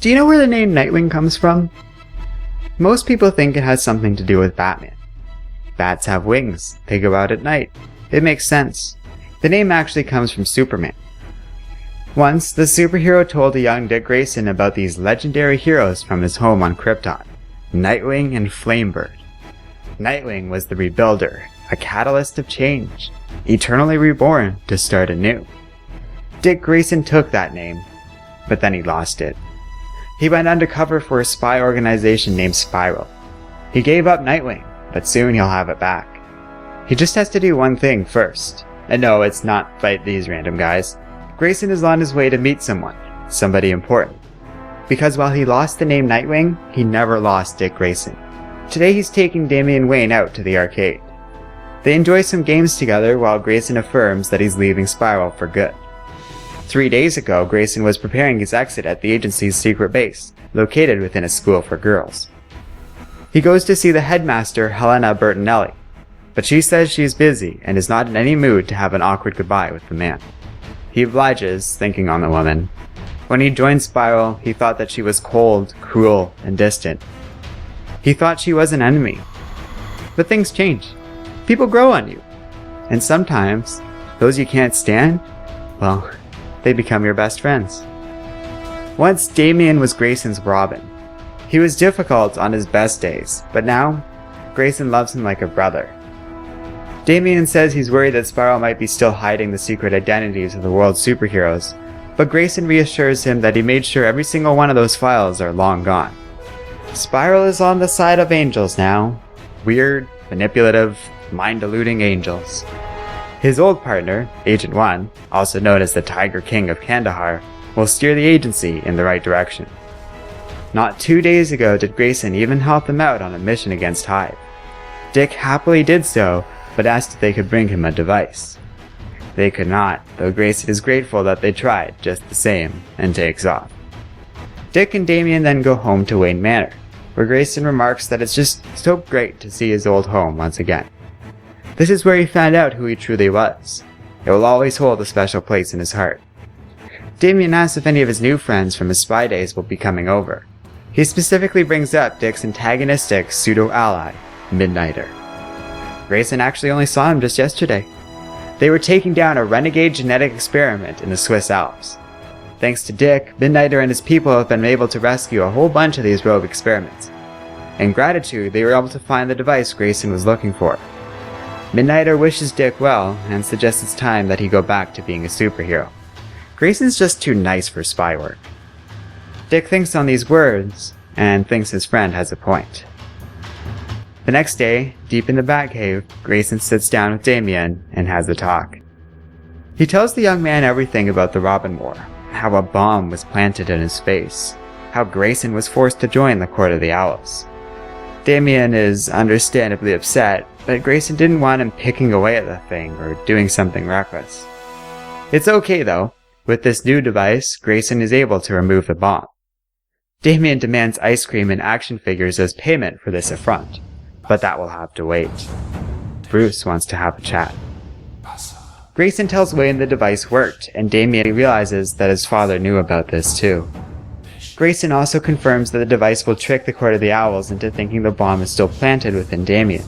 Do you know where the name Nightwing comes from? Most people think it has something to do with Batman. Bats have wings, they go out at night. It makes sense. The name actually comes from Superman. Once, the superhero told a young Dick Grayson about these legendary heroes from his home on Krypton, Nightwing and Flamebird. Nightwing was the rebuilder, a catalyst of change, eternally reborn to start anew. Dick Grayson took that name, but then he lost it. He went undercover for a spy organization named Spiral. He gave up Nightwing, but soon he'll have it back. He just has to do one thing first. And no, it's not fight these random guys. Grayson is on his way to meet someone, somebody important. Because while he lost the name Nightwing, he never lost Dick Grayson. Today he's taking Damian Wayne out to the arcade. They enjoy some games together while Grayson affirms that he's leaving Spiral for good. 3 days ago, Grayson was preparing his exit at the agency's secret base, located within a school for girls. He goes to see the headmaster, Helena Bertinelli, but she says she's busy and is not in any mood to have an awkward goodbye with the man. He obliges, thinking on the woman. When he joined Spiral, he thought that she was cold, cruel, and distant. He thought she was an enemy. But things change. People grow on you. And sometimes, those you can't stand, well, they become your best friends. Once Damian was Grayson's Robin. He was difficult on his best days, but now, Grayson loves him like a brother. Damian says he's worried that Spiral might be still hiding the secret identities of the world's superheroes, but Grayson reassures him that he made sure every single one of those files are long gone. Spiral is on the side of angels now. Weird, manipulative, mind-deluding angels. His old partner, Agent 1, also known as the Tiger King of Kandahar, will steer the agency in the right direction. Not 2 days ago did Grayson even help them out on a mission against Hive. Dick happily did so, but asked if they could bring him a device. They could not, though Grayson is grateful that they tried just the same, and takes off. Dick and Damian then go home to Wayne Manor, where Grayson remarks that it's just so great to see his old home once again. This is where he found out who he truly was. It will always hold a special place in his heart. Damian asks if any of his new friends from his spy days will be coming over. He specifically brings up Dick's antagonistic pseudo-ally, Midnighter. Grayson actually only saw him just yesterday. They were taking down a renegade genetic experiment in the Swiss Alps. Thanks to Dick, Midnighter and his people have been able to rescue a whole bunch of these rogue experiments. In gratitude, they were able to find the device Grayson was looking for. Midnighter wishes Dick well, and suggests it's time that he go back to being a superhero. Grayson's just too nice for spy work. Dick thinks on these words, and thinks his friend has a point. The next day, deep in the Batcave, Grayson sits down with Damian and has a talk. He tells the young man everything about the Robin War, how a bomb was planted in his face, how Grayson was forced to join the Court of the Owls. Damian is understandably upset, but Grayson didn't want him picking away at the thing or doing something reckless. It's okay though. With this new device, Grayson is able to remove the bomb. Damian demands ice cream and action figures as payment for this affront, but that will have to wait. Bruce wants to have a chat. Grayson tells Wayne the device worked, and Damian realizes that his father knew about this too. Grayson also confirms that the device will trick the Court of the Owls into thinking the bomb is still planted within Damian.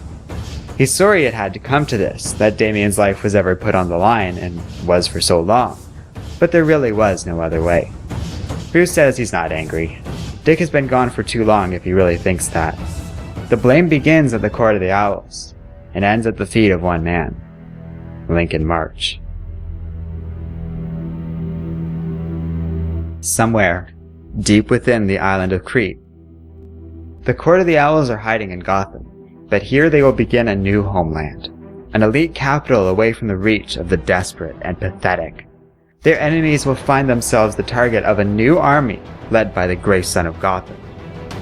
He's sorry it had to come to this, that Damian's life was ever put on the line, and was for so long, but there really was no other way. Bruce says he's not angry. Dick has been gone for too long if he really thinks that. The blame begins at the Court of the Owls, and ends at the feet of one man, Lincoln March. Somewhere, deep within the island of Crete, the Court of the Owls are hiding in Gotham, but here they will begin a new homeland, an elite capital away from the reach of the desperate and pathetic. Their enemies will find themselves the target of a new army led by the Grey Son of Gotham.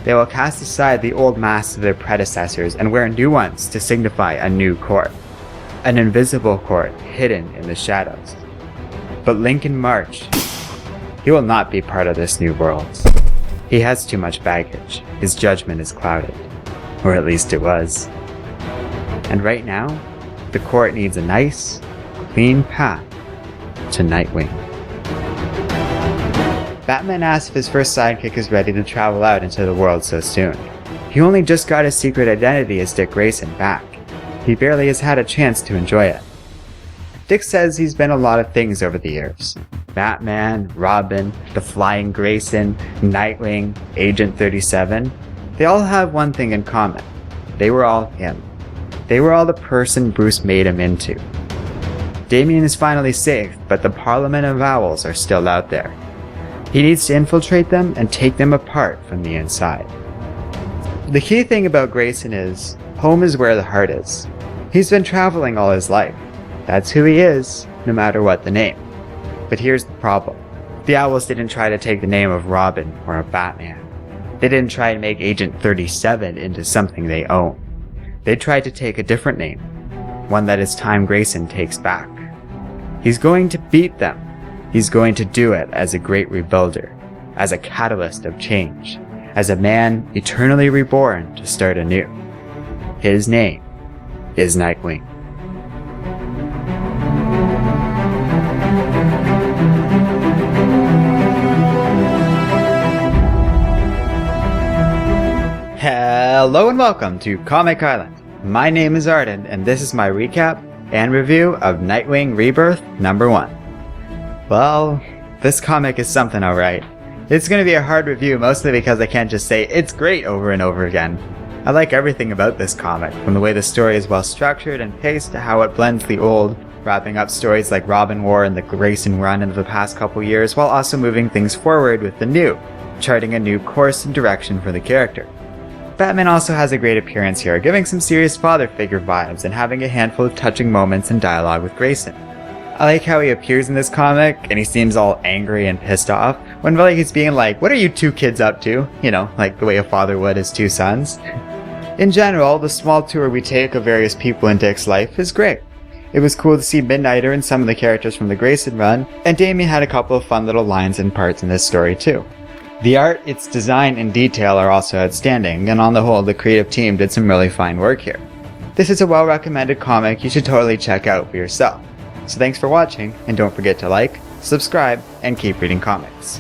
They will cast aside the old masks of their predecessors and wear new ones to signify a new court, an invisible court hidden in the shadows. But Lincoln March, he will not be part of this new world. He has too much baggage. His judgment is clouded. Or at least it was. And right now, the court needs a nice, clean path to Nightwing. Batman asks if his first sidekick is ready to travel out into the world so soon. He only just got his secret identity as Dick Grayson back. He barely has had a chance to enjoy it. Dick says he's been a lot of things over the years. Batman, Robin, the Flying Grayson, Nightwing, Agent 37. They all have one thing in common. They were all him. They were all the person Bruce made him into. Damian is finally safe, but the Parliament of Owls are still out there. He needs to infiltrate them and take them apart from the inside. The key thing about Grayson is, home is where the heart is. He's been traveling all his life. That's who he is, no matter what the name. But here's the problem. The Owls didn't try to take the name of Robin or a Batman. They didn't try to make Agent 37 into something they own. They tried to take a different name, one that it's time Grayson takes back. He's going to beat them. He's going to do it as a great rebuilder, as a catalyst of change, as a man eternally reborn to start anew. His name is Nightwing. Hello and welcome to Comic Island. My name is Arden, and this is my recap and review of Nightwing Rebirth #1. Well, this comic is something alright. It's going to be a hard review mostly because I can't just say it's great over and over again. I like everything about this comic, from the way the story is well structured and paced to how it blends the old, wrapping up stories like Robin War and the Grayson run of the past couple years while also moving things forward with the new, charting a new course and direction for the character. Batman also has a great appearance here, giving some serious father figure vibes and having a handful of touching moments and dialogue with Grayson. I like how he appears in this comic, and he seems all angry and pissed off, when really he's being like, what are you two kids up to? You know, like the way a father would his two sons. In general, the small tour we take of various people in Dick's life is great. It was cool to see Midnighter and some of the characters from the Grayson run, and Damian had a couple of fun little lines and parts in this story too. The art, its design, and detail are also outstanding, and on the whole, the creative team did some really fine work here. This is a well-recommended comic you should totally check out for yourself. So thanks for watching, and don't forget to like, subscribe, and keep reading comics.